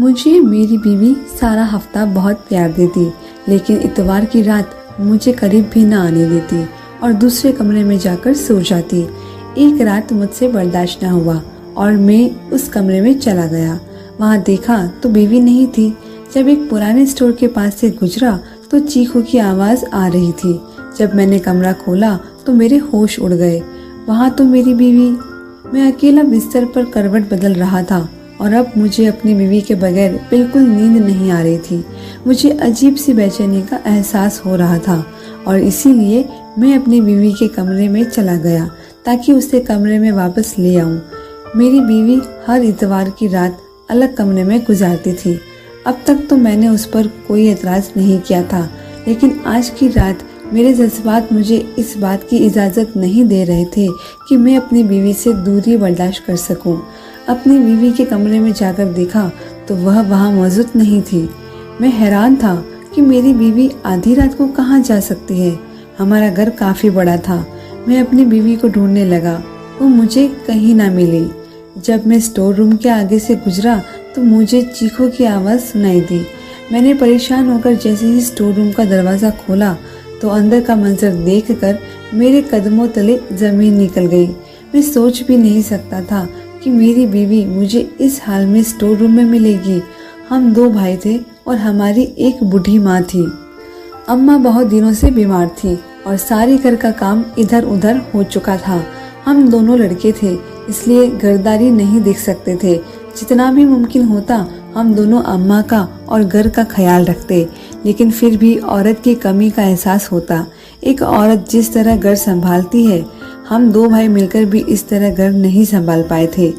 मुझे मेरी बीवी सारा हफ्ता बहुत प्यार देती, लेकिन इतवार की रात मुझे करीब भी ना आने देती और दूसरे कमरे में जाकर सो जाती। एक रात मुझसे बर्दाश्त न हुआ और मैं उस कमरे में चला गया। वहाँ देखा तो बीवी नहीं थी। जब एक पुराने स्टोर के पास से गुजरा तो चीखों की आवाज़ आ रही थी। जब मैंने कमरा खोला तो मेरे होश उड़ गए। वहाँ तो मेरी बीवी। मैं अकेला बिस्तर पर करवट बदल रहा था और अब मुझे अपनी बीवी के बगैर बिल्कुल नींद नहीं आ रही थी। मुझे अजीब सी बेचैनी का एहसास हो रहा था और इसीलिए मैं अपनी बीवी के कमरे में चला गया ताकि उसे कमरे में वापस ले आऊं। मेरी बीवी हर इतवार की रात अलग कमरे में गुजारती थी। अब तक तो मैंने उस पर कोई एतराज़ नहीं किया था, लेकिन आज की रात मेरे जज्बात मुझे इस बात की इजाज़त नहीं दे रहे थे कि मैं अपनी बीवी से दूरी बर्दाश्त कर सकूं। अपनी बीवी के कमरे में जाकर देखा तो वह वहां मौजूद नहीं थी। मैं हैरान था कि मेरी बीवी आधी रात को कहां जा सकती है। हमारा घर काफ़ी बड़ा था। मैं अपनी बीवी को ढूंढने लगा, वो मुझे कहीं ना मिली। जब मैं स्टोर रूम के आगे से गुजरा तो मुझे चीखों की आवाज़ सुनाई दी। मैंने परेशान होकर जैसे ही स्टोर रूम का दरवाज़ा खोला तो अंदर का मंजर देखकर मेरे कदमों तले ज़मीन निकल गई। मैं सोच भी नहीं सकता था कि मेरी बीवी मुझे इस हाल में स्टोर रूम में मिलेगी। हम 2 भाई थे और हमारी एक बूढ़ी माँ थी। अम्मा बहुत दिनों से बीमार थी और सारी घर का काम इधर उधर हो चुका था। हम दोनों लड़के थे, इसलिए घरदारी नहीं देख सकते थे। जितना भी मुमकिन होता हम दोनों अम्मा का और घर का ख्याल रखते, लेकिन फिर भी औरत की कमी का एहसास होता। एक औरत जिस तरह घर संभालती है, हम 2 भाई मिलकर भी इस तरह घर नहीं संभाल पाए थे।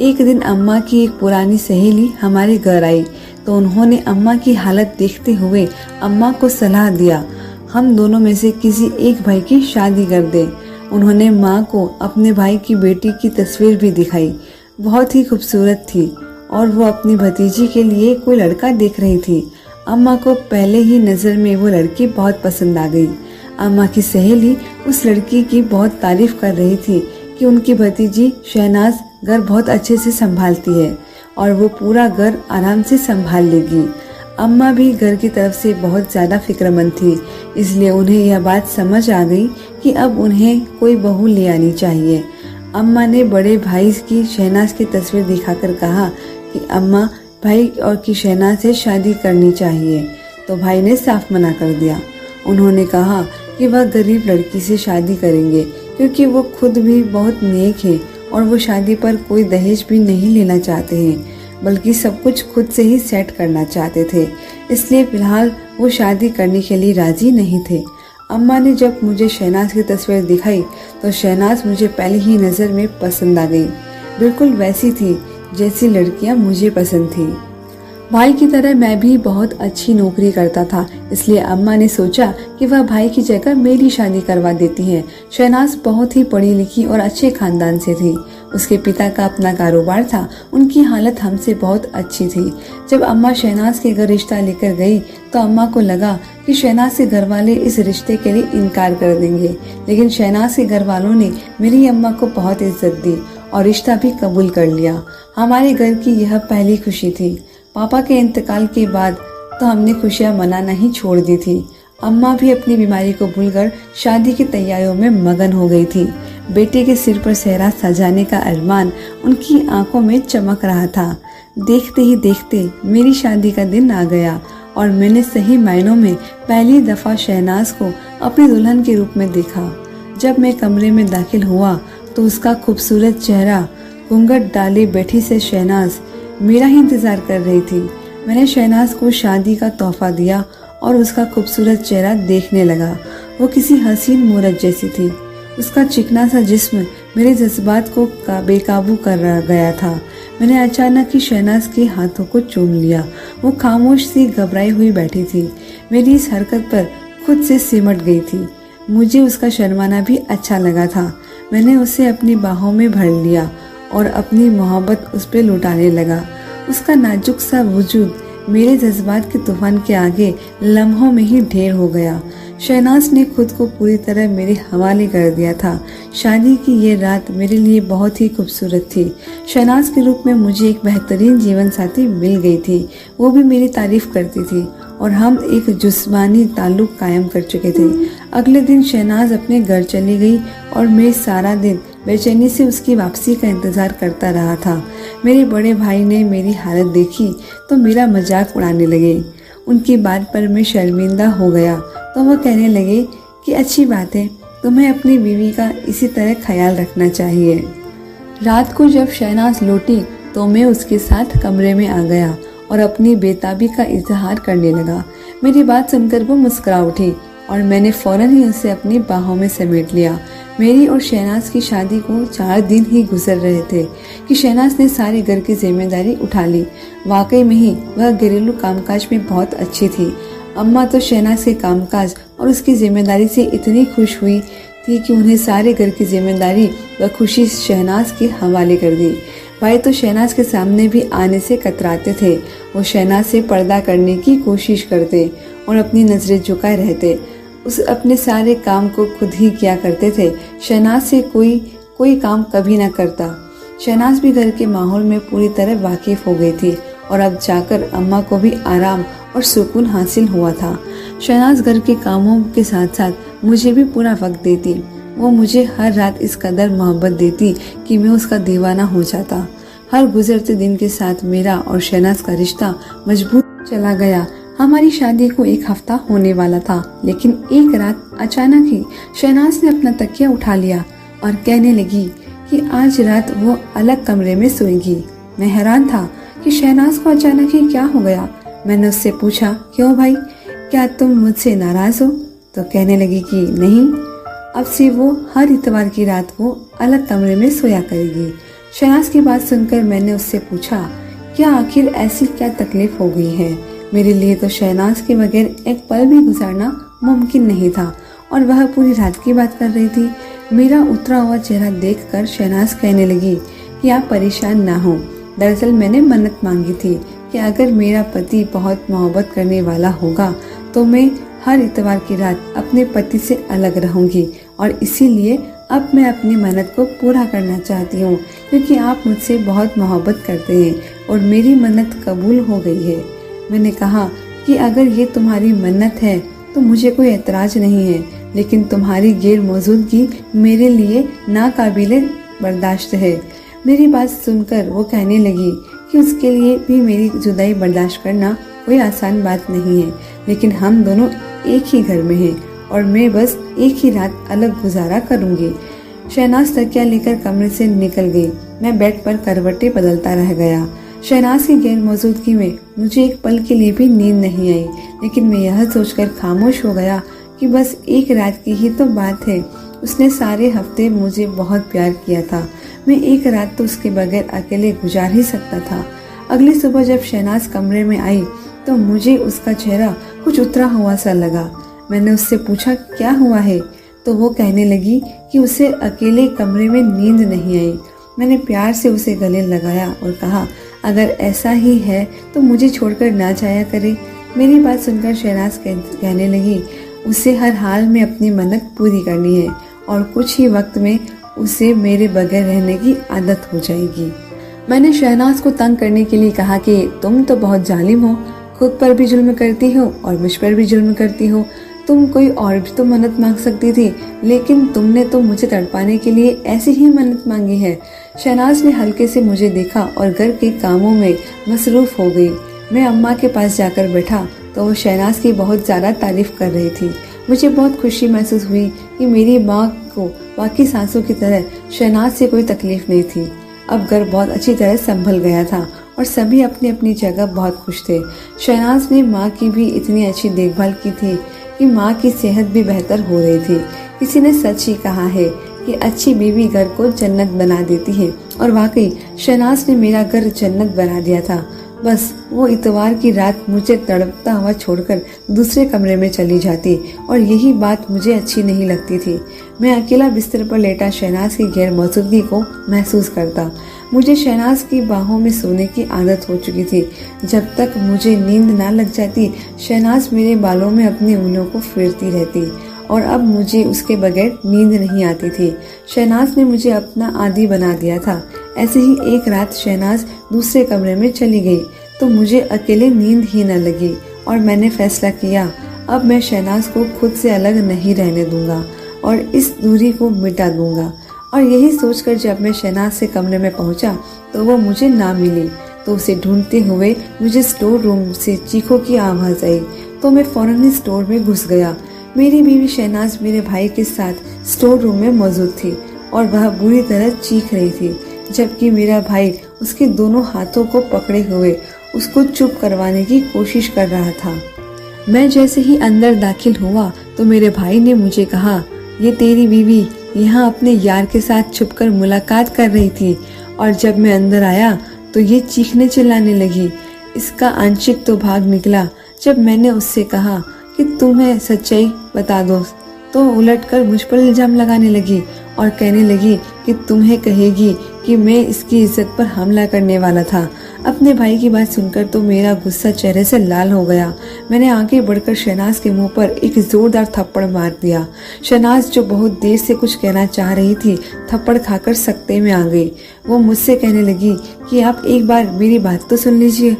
एक दिन अम्मा की एक पुरानी सहेली हमारे घर आई तो उन्होंने अम्मा की हालत देखते हुए अम्मा को सलाह दिया हम दोनों में से किसी एक भाई की शादी कर दें। उन्होंने माँ को अपने भाई की बेटी की तस्वीर भी दिखाई। बहुत ही खूबसूरत थी और वो अपनी भतीजी के लिए कोई लड़का देख रही थी। अम्मा को पहले ही नज़र में वो लड़की बहुत पसंद आ गई। अम्मा की सहेली उस लड़की की बहुत तारीफ कर रही थी कि उनकी भतीजी शहनाज घर बहुत अच्छे से संभालती है और वो पूरा घर आराम से संभाल लेगी। अम्मा भी घर की तरफ से बहुत ज़्यादा फिक्रमंद थी, इसलिए उन्हें यह बात समझ आ गई कि अब उन्हें कोई बहू ले आनी चाहिए। अम्मा ने बड़े भाई की शहनाज की तस्वीर दिखाकर कहा कि अम्मा, भाई और की शहनाज से शादी करनी चाहिए, तो भाई ने साफ मना कर दिया। उन्होंने कहा कि वह गरीब लड़की से शादी करेंगे क्योंकि वो खुद भी बहुत नेक है और वो शादी पर कोई दहेज भी नहीं लेना चाहते हैं, बल्कि सब कुछ खुद से ही सेट करना चाहते थे। इसलिए फिलहाल वो शादी करने के लिए राजी नहीं थे। अम्मा ने जब मुझे शहनाज की तस्वीर दिखाई तो शहनाज मुझे पहली ही नज़र में पसंद आ गई। बिल्कुल वैसी थी जैसी लड़कियां मुझे पसंद थी। भाई की तरह मैं भी बहुत अच्छी नौकरी करता था, इसलिए अम्मा ने सोचा कि वह भाई की जगह मेरी शादी करवा देती है। शहनाज बहुत ही पढ़ी लिखी और अच्छे खानदान से थी। उसके पिता का अपना कारोबार था। उनकी हालत हमसे बहुत अच्छी थी। जब अम्मा शहनाज के घर रिश्ता लेकर गई तो अम्मा को लगा कि शहनाज के घर वाले इस रिश्ते के लिए इनकार कर देंगे, लेकिन शहनाज के घर वालों ने मेरी अम्मा को बहुत इज्जत दी और रिश्ता भी कबूल कर लिया। हमारे घर की यह पहली खुशी थी। पापा के इंतकाल के बाद तो हमने खुशियां मनाना ही छोड़ दी थी। अम्मा भी अपनी बीमारी को भूलकर शादी की तैयारियों में मगन हो गई थी। बेटे के सिर पर सेहरा सजाने का अरमान उनकी आंखों में चमक रहा था। देखते ही देखते मेरी शादी का दिन आ गया और मैंने सही मायनों में पहली दफा शहनाज को अपनी दुल्हन के रूप में देखा। जब मैं कमरे में दाखिल हुआ तो उसका खूबसूरत चेहरा, घूंघट डाले बैठी से शहनाज मेरा ही इंतजार कर रही थी। मैंने शहनाज को शादी का तोहफा दिया और उसका खूबसूरत चेहरा देखने लगा। वो किसी हसीन मूरत जैसी थी। उसका चिकना सा जिस्म मेरे जज्बात को बेकाबू कर गया था। मैंने अचानक ही शहनाज के हाथों को चूम लिया। वो खामोश सी घबराई हुई बैठी थी। मेरी इस हरकत पर खुद से सिमट गई थी। मुझे उसका शर्माना भी अच्छा लगा था। मैंने उसे अपनी बाहों में भर लिया और अपनी मोहब्बत उस पर लुटाने लगा। उसका नाजुक सा वजूद मेरे जज्बात के तूफान के आगे लम्हों में ही ढेर हो गया। शहनाज ने खुद को पूरी तरह मेरे हवाले कर दिया था। शादी की ये रात मेरे लिए बहुत ही खूबसूरत थी। शहनाज के रूप में मुझे एक बेहतरीन जीवन साथी मिल गई थी। वो भी मेरी तारीफ करती थी और हम एक जिस्मानी ताल्लुक कायम कर चुके थे। अगले दिन शहनाज अपने घर चली गई और मैं सारा दिन बेचैनी से उसकी वापसी का इंतजार करता रहा था। मेरे बड़े भाई ने मेरी हालत देखी तो मेरा मजाक उड़ाने लगे। उनकी बात पर मैं शर्मिंदा हो गया तो वह कहने लगे कि अच्छी बात है, तुम्हें अपनी बीवी का इसी तरह ख्याल रखना चाहिए। रात को जब शहनाज लौटी तो मैं उसके साथ कमरे में आ गया और अपनी बेताबी का इजहार करने लगा। मेरी बात सुनकर वो मुस्कुरा उठी और मैंने फौरन ही उसे अपनी बाहों में समेट लिया। मेरी और शहनाज की शादी को 4 दिन ही गुजर रहे थे कि शहनाज ने सारे घर की जिम्मेदारी उठा ली। वाकई में ही वह घरेलू कामकाज में बहुत अच्छी थी। अम्मा तो शहनाज के कामकाज और उसकी जिम्मेदारी से इतनी खुश हुई थी कि उन्हें सारे घर की जिम्मेदारी व खुशी शहनाज के हवाले कर दी। भाई तो शहनाज के सामने भी आने से कतराते थे। वो शहनाज से पर्दा करने की कोशिश करते और अपनी नजरें झुकाए रहते। उस अपने सारे काम को खुद ही किया करते थे। शहनाज से कोई काम कभी न करता। शहनाज भी घर के माहौल में पूरी तरह वाकिफ हो गई थी और अब जाकर अम्मा को भी आराम और सुकून हासिल हुआ था। शहनाज घर के कामों के साथ साथ मुझे भी पूरा वक्त देती। वो मुझे हर रात इस कदर मोहब्बत देती कि मैं उसका दीवाना हो जाता। हर गुजरते दिन के साथ मेरा और शहनाज का रिश्ता मजबूत चला गया। हमारी शादी को 1 हफ्ता होने वाला था, लेकिन एक रात अचानक ही शहनाज ने अपना तकिया उठा लिया और कहने लगी कि आज रात वो अलग कमरे में सोएगी। मैं हैरान था कि शहनाज को अचानक ही क्या हो गया। मैंने उससे पूछा, क्यों भाई, क्या तुम मुझसे नाराज हो? तो कहने लगी कि नहीं, अब से वो हर इतवार की रात को अलग कमरे में सोया करेगी। शहनाज की बात सुनकर मैंने उससे पूछा, क्या आखिर ऐसी क्या तकलीफ हो गई है? मेरे लिए तो शहनाज के बगैर एक पल भी गुजारना मुमकिन नहीं था और वह पूरी रात की बात कर रही थी। मेरा उतरा हुआ चेहरा देखकर शहनाज कहने लगी कि आप परेशान ना हो। दरअसल मैंने मन्नत मांगी थी कि अगर मेरा पति बहुत मोहब्बत करने वाला होगा तो मैं हर इतवार की रात अपने पति से अलग रहूंगी और इसीलिए अब मैं अपनी मन्नत को पूरा करना चाहती हूँ, क्योंकि आप मुझसे बहुत मोहब्बत करते हैं और मेरी मन्नत कबूल हो गई है। मैंने कहा कि अगर ये तुम्हारी मन्नत है तो मुझे कोई एतराज नहीं है, लेकिन तुम्हारी गैर मौजूदगी मेरे लिए नाकाबिले बर्दाश्त है। मेरी बात सुनकर वो कहने लगी कि उसके लिए भी मेरी जुदाई बर्दाश्त करना कोई आसान बात नहीं है, लेकिन हम दोनों एक ही घर में हैं और मैं बस एक ही रात अलग गुजारा करूंगी। शहनाज तकिया लेकर कमरे से निकल गई। मैं बेड पर करवटें बदलता रह गया। शहनाज की गैर मौजूदगी में मुझे एक पल के लिए भी नींद नहीं आई, लेकिन मैं यह सोचकर खामोश हो गया कि बस एक रात की ही तो बात है। उसने सारे हफ्ते मुझे बहुत प्यार किया था। मैं एक रात तो उसके बगैर अकेले गुजार ही सकता था। अगली सुबह जब शहनाज कमरे में आई तो मुझे उसका चेहरा कुछ उतरा हुआ सा लगा। मैंने उससे पूछा, क्या हुआ है? तो वो कहने लगी कि उसे अकेले कमरे में नींद नहीं आई। मैंने प्यार से उसे गले लगाया और कहा, अगर ऐसा ही है तो मुझे छोड़कर ना जाया करे। मेरी बात सुनकर शहनाज कहने लगी, उसे हर हाल में अपनी मन्नत पूरी करनी है और कुछ ही वक्त में उसे मेरे बगैर रहने की आदत हो जाएगी। मैंने शहनाज को तंग करने के लिए कहा कि तुम तो बहुत जालिम हो, खुद पर भी जुल्म करती हो और मुझ पर भी जुल्म करती हो। तुम कोई और भी तो मन्नत मांग सकती थी, लेकिन तुमने तो मुझे तड़पाने के लिए ऐसी ही मन्नत मांगी है। शहनाज ने हल्के से मुझे देखा और घर के कामों में मसरूफ हो गई। मैं अम्मा के पास जाकर बैठा तो वो शहनाज की बहुत ज़्यादा तारीफ कर रही थी। मुझे बहुत खुशी महसूस हुई कि मेरी माँ को बाकी सासों की तरह शहनाज से कोई तकलीफ नहीं थी। अब घर बहुत अच्छी तरह संभल गया था और सभी अपनी अपनी जगह बहुत खुश थे। शहनाज ने माँ की भी इतनी अच्छी देखभाल की थी कि माँ की सेहत भी बेहतर हो रही थी। किसी ने सच ही कहा है कि अच्छी बीवी घर को जन्नत बना देती है, और वाकई शहनाज ने मेरा घर जन्नत बना दिया था। बस वो इतवार की रात मुझे तड़पता हुआ छोड़कर दूसरे कमरे में चली जाती और यही बात मुझे अच्छी नहीं लगती थी। मैं अकेला बिस्तर पर लेटा शहनाज की गैर मौजूदगी को महसूस करता। मुझे शहनाज की बाहों में सोने की आदत हो चुकी थी। जब तक मुझे नींद ना लग जाती, शहनाज मेरे बालों में अपनी उंगलियों को फेरती रहती और अब मुझे उसके बगैर नींद नहीं आती थी। शहनाज ने मुझे अपना आदी बना दिया था। ऐसे ही एक रात शहनाज दूसरे कमरे में चली गई तो मुझे अकेले नींद ही न लगी और मैंने फैसला किया अब मैं शहनाज को खुद से अलग नहीं रहने दूंगा और इस दूरी को मिटा दूंगा। और यही सोचकर जब मैं शहनाज से कमरे में पहुंचा तो वो मुझे ना मिली। तो उसे ढूंढते हुए मुझे स्टोर रूम से चीखों की आवाज आई तो मैं फौरन ही स्टोर में घुस गया। मेरी बीवी शहनाज मेरे भाई के साथ स्टोर रूम में मौजूद थी और वह बुरी तरह चीख रही थी, जबकि मेरा भाई उसके दोनों हाथों को पकड़े हुए उसको चुप करवाने की कोशिश कर रहा था। मैं जैसे ही अंदर दाखिल हुआ तो मेरे भाई ने मुझे कहा, ये तेरी बीवी यहाँ अपने यार के साथ छुपकर मुलाकात कर रही थी और जब मैं अंदर आया तो ये चीखने चिल्लाने लगी। इसका आंशिक तो भाग निकला जब मैंने उससे कहा कि तुम्हें सच्चाई बता दो तो उलटकर मुझ पर इल्जाम लगाने लगी और कहने लगी कि तुम्हें कहेगी कि मैं इसकी इज्जत पर हमला करने वाला था। अपने भाई की बात सुनकर तो मेरा गुस्सा चेहरे से लाल हो गया। मैंने आगे बढ़कर शहनाज के मुंह पर एक जोरदार थप्पड़ मार दिया। शहनाज जो बहुत देर से कुछ कहना चाह रही थी, थप्पड़ खाकर सकते में आ गई। वो मुझसे कहने लगी कि आप एक बार मेरी बात तो सुन लीजिए।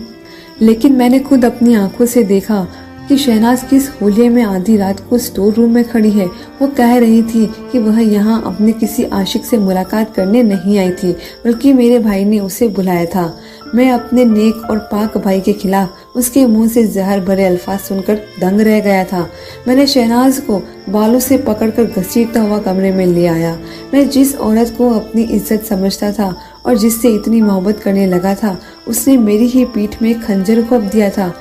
लेकिन मैंने खुद अपनी आंखों से देखा कि शहनाज किस होलिये में आधी रात को स्टोर रूम में खड़ी है। वो कह रही थी कि वह यहाँ अपने किसी आशिक से मुलाकात करने नहीं आई थी, बल्कि मेरे भाई ने उसे बुलाया था। मैं अपने नेक और पाक भाई के खिलाफ उसके मुंह से जहर भरे अल्फाज सुनकर दंग रह गया था। मैंने शहनाज को बालों से पकड़कर घसीटता हुआ कमरे में ले आया। मैं जिस औरत को अपनी इज्जत समझता था और जिससे इतनी मोहब्बत करने लगा था, उसने मेरी ही पीठ में खंजर घोंप दिया था।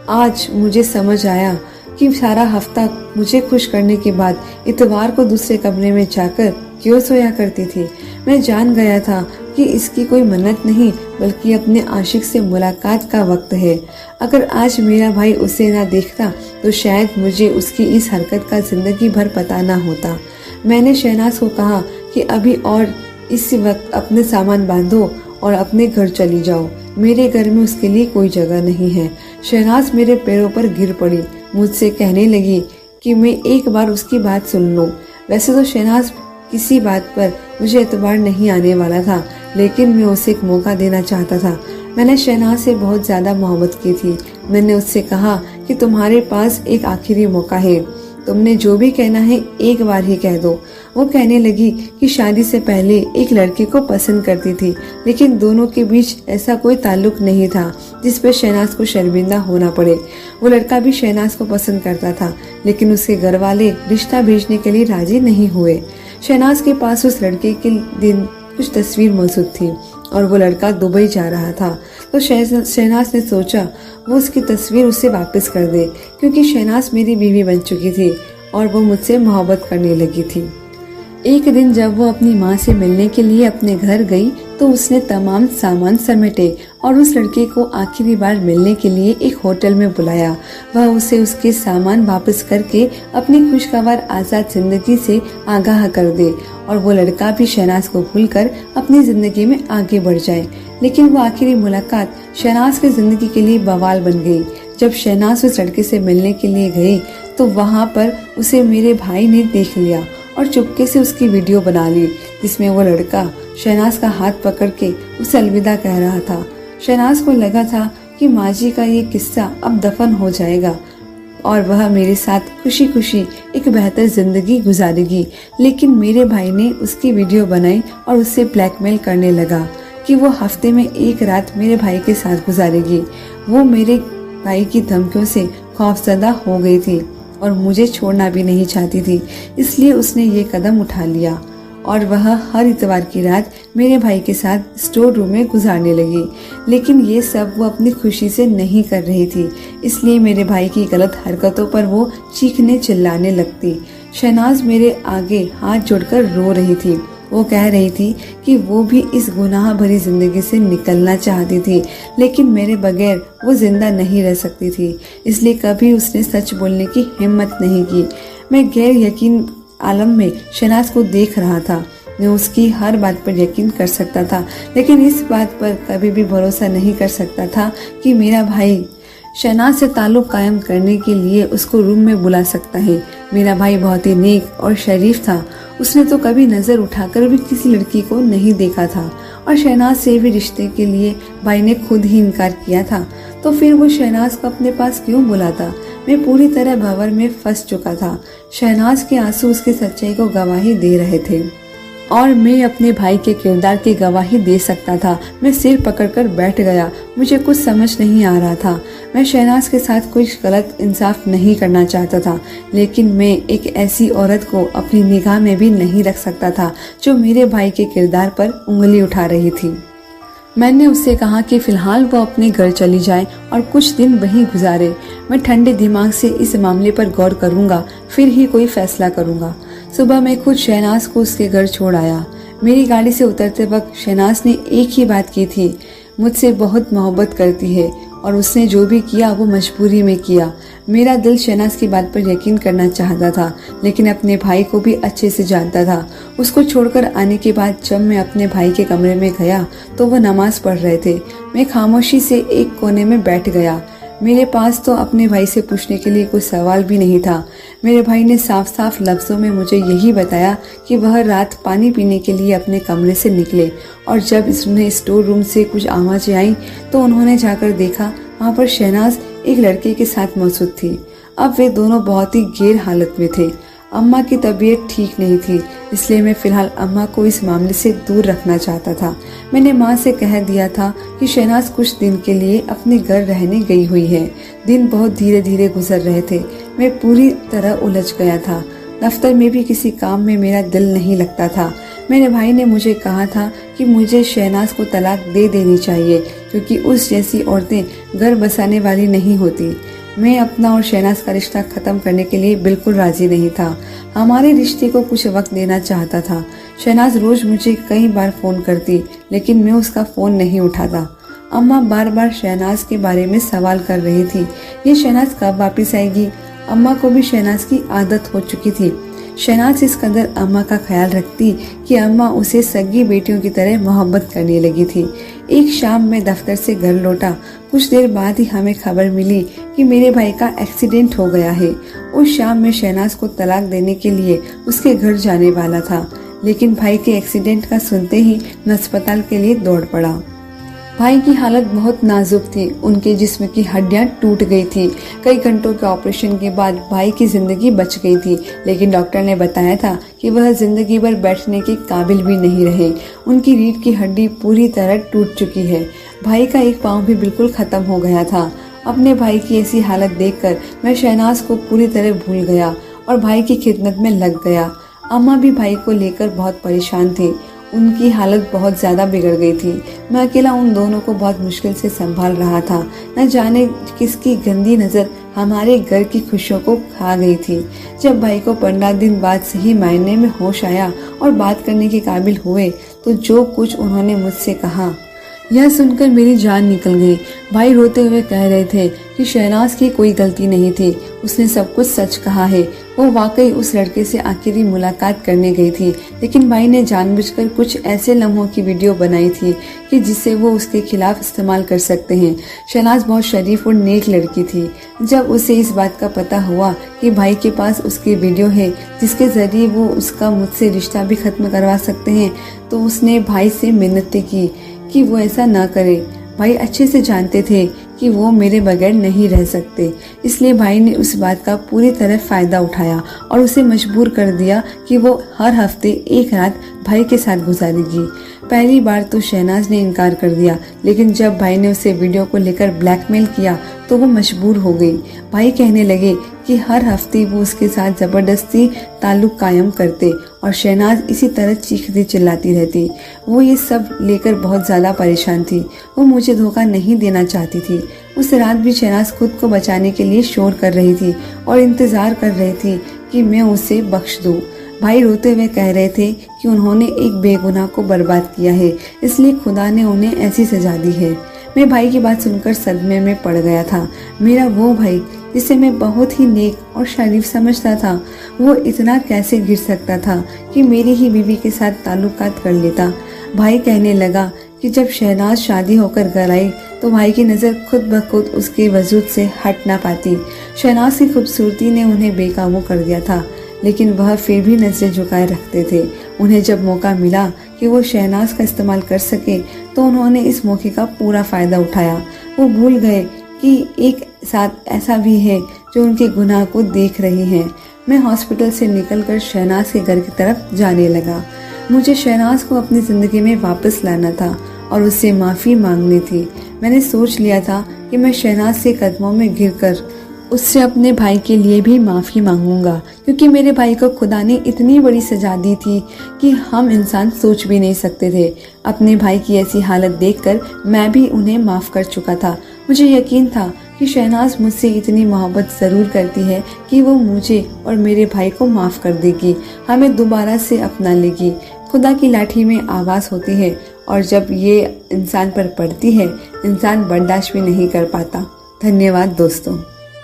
आज मुझे समझ आया कि सारा हफ्ता मुझे खुश करने के बाद इतवार को दूसरे कमरे में जाकर क्यों सोया करती थी। मैं जान गया था कि इसकी कोई मन्नत नहीं बल्कि अपने आशिक से मुलाकात का वक्त है। अगर आज मेरा भाई उसे ना देखता तो शायद मुझे उसकी इस हरकत का जिंदगी भर पता ना होता। मैंने शहनाज को कहा कि अभी और इस वक्त अपने सामान बांधो और अपने घर चली जाओ। मेरे घर में उसके लिए कोई जगह नहीं है। शहनाज मेरे पैरों पर गिर पड़ी, मुझसे कहने लगी कि मैं एक बार उसकी बात सुन लूं। वैसे तो शहनाज किसी बात पर मुझे एतबार नहीं आने वाला था, लेकिन मैं उसे एक मौका देना चाहता था। मैंने शहनाज से बहुत ज्यादा मोहब्बत की थी। मैंने उससे कहा कि तुम्हारे पास एक आखिरी मौका है, तुमने जो भी कहना है एक बार ही कह दो। वो कहने लगी कि शादी से पहले एक लड़के को पसंद करती थी, लेकिन दोनों के बीच ऐसा कोई ताल्लुक नहीं था जिस पर शहनाज को शर्मिंदा होना पड़े। वो लड़का भी शहनाज को पसंद करता था, लेकिन उसके घर वाले रिश्ता भेजने के लिए राजी नहीं हुए। शहनाज के पास उस लड़के के दिन कुछ तस्वीर मौजूद थी और वो लड़का दुबई जा रहा था, तो शहनाज ने सोचा वो उसकी तस्वीर उसे वापस कर दे, क्योंकि शहनाज मेरी बीवी बन चुकी थी और वो मुझसे मोहब्बत करने लगी थी। एक दिन जब वो अपनी माँ से मिलने के लिए अपने घर गई तो उसने तमाम सामान समेटे और उस लड़के को आखिरी बार मिलने के लिए एक होटल में बुलाया। वह उसे उसके सामान वापस करके अपनी खुशगवार आजाद जिंदगी से आगाह कर दे और वो लड़का भी शहनाज को भूलकर अपनी जिंदगी में आगे बढ़ जाए। लेकिन वो आखिरी मुलाकात शहनाज की जिंदगी के लिए बवाल बन गई। जब शहनाज उस लड़के से मिलने के लिए गई तो वहाँ पर उसे मेरे भाई ने देख लिया और चुपके से उसकी वीडियो बना ली, जिसमें वो लड़का शहनाज का हाथ पकड़ के उसे अलविदा कह रहा था। शहनाज को लगा था कि माँ जी का ये किस्सा अब दफन हो जाएगा और वह मेरे साथ खुशी खुशी एक बेहतर जिंदगी गुजारेगी। लेकिन मेरे भाई ने उसकी वीडियो बनाई और उससे ब्लैकमेल करने लगा कि वो हफ्ते में एक रात मेरे भाई के साथ गुजारेगी। वो मेरे भाई की धमकियों से खौफजदा हो गई थी और मुझे छोड़ना भी नहीं चाहती थी, इसलिए उसने ये कदम उठा लिया और वह हर इतवार की रात मेरे भाई के साथ स्टोर रूम में गुजारने लगी। लेकिन ये सब वो अपनी खुशी से नहीं कर रही थी, इसलिए मेरे भाई की गलत हरकतों पर वो चीखने चिल्लाने लगती। शहनाज मेरे आगे हाथ जोड़कर रो रही थी वो कह रही थी कि वो भी इस गुनाह भरी जिंदगी से निकलना चाहती थी, लेकिन मेरे बगैर वो जिंदा नहीं रह सकती थी। इसलिए कभी उसने सच बोलने की हिम्मत नहीं की। मैं गैर यकीन आलम में शहनाज को देख रहा था। मैं उसकी हर बात पर यकीन कर सकता था, लेकिन इस बात पर कभी भी भरोसा नहीं कर सकता था कि मेरा भाई शहनाज से ताल्लुक कायम करने के लिए उसको रूम में बुला सकता है। मेरा भाई बहुत ही नेक और शरीफ था। उसने तो कभी नजर उठाकर भी किसी लड़की को नहीं देखा था, और शहनाज से भी रिश्ते के लिए भाई ने खुद ही इनकार किया था। तो फिर वो शहनाज को अपने पास क्यों बुलाता? मैं पूरी तरह भंवर में फंस चुका था। शहनाज के आंसू उसकी सच्चाई को गवाही दे रहे थे, और मैं अपने भाई के किरदार की गवाही दे सकता था। मैं सिर पकड़कर बैठ गया। मुझे कुछ समझ नहीं आ रहा था। मैं शहनाज के साथ कोई गलत इंसाफ नहीं करना चाहता था, लेकिन मैं एक ऐसी औरत को अपनी निगाह में भी नहीं रख सकता था जो मेरे भाई के किरदार पर उंगली उठा रही थी। मैंने उससे कहा कि फिलहाल वो अपने घर चली जाए और कुछ दिन वहीं गुजारे। मैं ठंडे दिमाग से इस मामले पर गौर करूंगा, फिर ही कोई फैसला करूंगा। सुबह मैं खुद शहनाज को उसके घर छोड़ आया। मेरी गाड़ी से उतरते वक्त शहनाज ने एक ही बात की थी, मुझसे बहुत मोहब्बत करती है, और उसने जो भी किया वो मजबूरी में किया। मेरा दिल शहनाज की बात पर यकीन करना चाहता था, लेकिन अपने भाई को भी अच्छे से जानता था। उसको छोड़कर आने के बाद जब मैं अपने भाई के कमरे में गया तो वो नमाज पढ़ रहे थे। मैं खामोशी से एक कोने में बैठ गया। मेरे पास तो अपने भाई से पूछने के लिए कोई सवाल भी नहीं था। मेरे भाई ने साफ साफ लफ्जों में मुझे यही बताया कि वह रात पानी पीने के लिए अपने कमरे से निकले, और जब उसने स्टोर रूम से कुछ आवाज़ें आई तो उन्होंने जाकर देखा वहाँ पर शहनाज एक लड़के के साथ मौजूद थी। अब वे दोनों बहुत ही गैर हालत में थे। अम्मा की तबीयत ठीक नहीं थी, इसलिए मैं फिलहाल अम्मा को इस मामले से दूर रखना चाहता था। मैंने माँ से कह दिया था कि शहनाज कुछ दिन के लिए अपने घर रहने गई हुई है। दिन बहुत धीरे धीरे गुजर रहे थे। मैं पूरी तरह उलझ गया था। दफ्तर में भी किसी काम में मेरा दिल नहीं लगता था। मेरे भाई ने मुझे कहा था कि मुझे शहनाज को तलाक दे देनी चाहिए, क्योंकि उस जैसी औरतें घर बसाने वाली नहीं होती। मैं अपना और शहनाज का रिश्ता खत्म करने के लिए बिल्कुल राजी नहीं था। हमारे रिश्ते को कुछ वक्त देना चाहता था। शहनाज रोज मुझे कई बार फोन करती, लेकिन मैं उसका फोन नहीं उठाता। अम्मा बार बार शहनाज के बारे में सवाल कर रही थी। ये शहनाज कब वापस आएगी? अम्मा को भी शहनाज की आदत हो चुकी थी। शहनाज इस कदर अम्मा का ख्याल रखती कि अम्मा उसे सगी बेटियों की तरह मोहब्बत करने लगी थी। एक शाम मैं दफ्तर से घर लौटा। कुछ देर बाद ही हमें खबर मिली कि मेरे भाई का एक्सीडेंट हो गया है। उस शाम मैं शहनाज को तलाक देने के लिए उसके घर जाने वाला था, लेकिन भाई के एक्सीडेंट का सुनते ही मैं अस्पताल के लिए दौड़ पड़ा। भाई की हालत बहुत नाजुक थी। उनके जिस्म की हड्डियां टूट गई थी। कई घंटों के ऑपरेशन के बाद भाई की जिंदगी बच गई थी, लेकिन डॉक्टर ने बताया था कि वह जिंदगी भर बैठने के काबिल भी नहीं रहे। उनकी रीढ़ की हड्डी पूरी तरह टूट चुकी है। भाई का एक पाँव भी बिल्कुल खत्म हो गया था। अपने भाई की ऐसी हालत देखकर मैं शहनाज को पूरी तरह भूल गया और भाई की खिदमत में लग गया। अम्मा भी भाई को लेकर बहुत परेशान थी। उनकी हालत बहुत ज्यादा बिगड़ गई थी। मैं अकेला उन दोनों को बहुत मुश्किल से संभाल रहा था। न जाने किसकी गंदी नजर हमारे घर की खुशियों को खा गई थी। जब भाई को 15 दिन बाद सही मायने में होश आया और बात करने के काबिल हुए, तो जो कुछ उन्होंने मुझसे कहा, यह सुनकर मेरी जान निकल गई। भाई रोते हुए कह रहे थे कि शहनाज की कोई गलती नहीं थी, उसने सब कुछ सच कहा है। वो वाकई उस लड़के से आखिरी मुलाकात करने गई थी, लेकिन भाई ने जानबूझकर कुछ ऐसे लम्हों की वीडियो बनाई थी कि जिससे वो उसके खिलाफ इस्तेमाल कर सकते हैं। शहनाज बहुत शरीफ और नेक लड़की थी। जब उसे इस बात का पता हुआ कि भाई के पास उसकी वीडियो है जिसके जरिए वो उसका मुझसे रिश्ता भी खत्म करवा सकते हैं, तो उसने भाई से मिन्नतें की कि वो ऐसा ना करे। भाई अच्छे से जानते थे कि वो मेरे बगैर नहीं रह सकते, इसलिए भाई ने उस बात का पूरी तरह फायदा उठाया और उसे मजबूर कर दिया कि वो हर हफ्ते एक रात भाई के साथ गुजारेगी। पहली बार तो शहनाज ने इनकार कर दिया, लेकिन जब भाई ने उसे वीडियो को लेकर ब्लैकमेल किया तो वो मजबूर हो गई। भाई कहने लगे कि हर हफ्ते वो उसके साथ जबरदस्ती ताल्लुक कायम करते और शहनाज इसी तरह चीखती चिल्लाती रहती। वो ये सब लेकर बहुत ज्यादा परेशान थी। वो मुझे धोखा नहीं देना चाहती थी। उस रात भी शहनाज खुद को बचाने के लिए शोर कर रही थी और इंतजार कर रही थी कि मैं उसे बख्श दूं। भाई रोते हुए कह रहे थे कि उन्होंने एक बेगुनाह को बर्बाद किया है, इसलिए खुदा ने उन्हें ऐसी सजा दी है। मैं भाई की बात सुनकर सदमे में पड़ गया था। मेरा वो भाई जिसे मैं बहुत ही नेक और शरीफ समझता था, वो इतना कैसे गिर सकता था कि मेरी ही बीवी के साथ ताल्लुकात कर लेता। भाई कहने लगा कि जब शहनाज शादी होकर घर आई तो भाई की नज़र खुद ब खुद उसके वजूद से हट ना पाती। शहनाज की खूबसूरती ने उन्हें बेकाबू कर दिया था, लेकिन वह फिर भी नजरें झुकाए रखते थे। उन्हें जब मौका मिला कि वो शहनाज का इस्तेमाल कर सके तो उन्होंने इस मौके का पूरा फायदा उठाया। वो भूल गए कि एक साथ ऐसा भी है जो उनके गुनाह को देख रही है। मैं हॉस्पिटल से निकलकर शहनाज के घर की तरफ जाने लगा। मुझे शहनाज को अपनी जिंदगी में वापस लाना था और उससे माफ़ी मांगनी थी। मैंने सोच लिया था कि मैं शहनाज के कदमों में गिरकर उससे अपने भाई के लिए भी माफ़ी मांगूंगा, क्योंकि मेरे भाई को खुदा ने इतनी बड़ी सजा दी थी कि हम इंसान सोच भी नहीं सकते थे। अपने भाई की ऐसी हालत देखकर मैं भी उन्हें माफ़ कर चुका था। मुझे यकीन था कि शहनाज मुझसे इतनी मोहब्बत ज़रूर करती है कि वो मुझे और मेरे भाई को माफ़ कर देगी, हमें दोबारा से अपना लेगी। खुदा की लाठी में आवाज़ होती है और जब ये इंसान पर पड़ती है, इंसान बर्दाश्त भी नहीं कर पाता। धन्यवाद दोस्तों।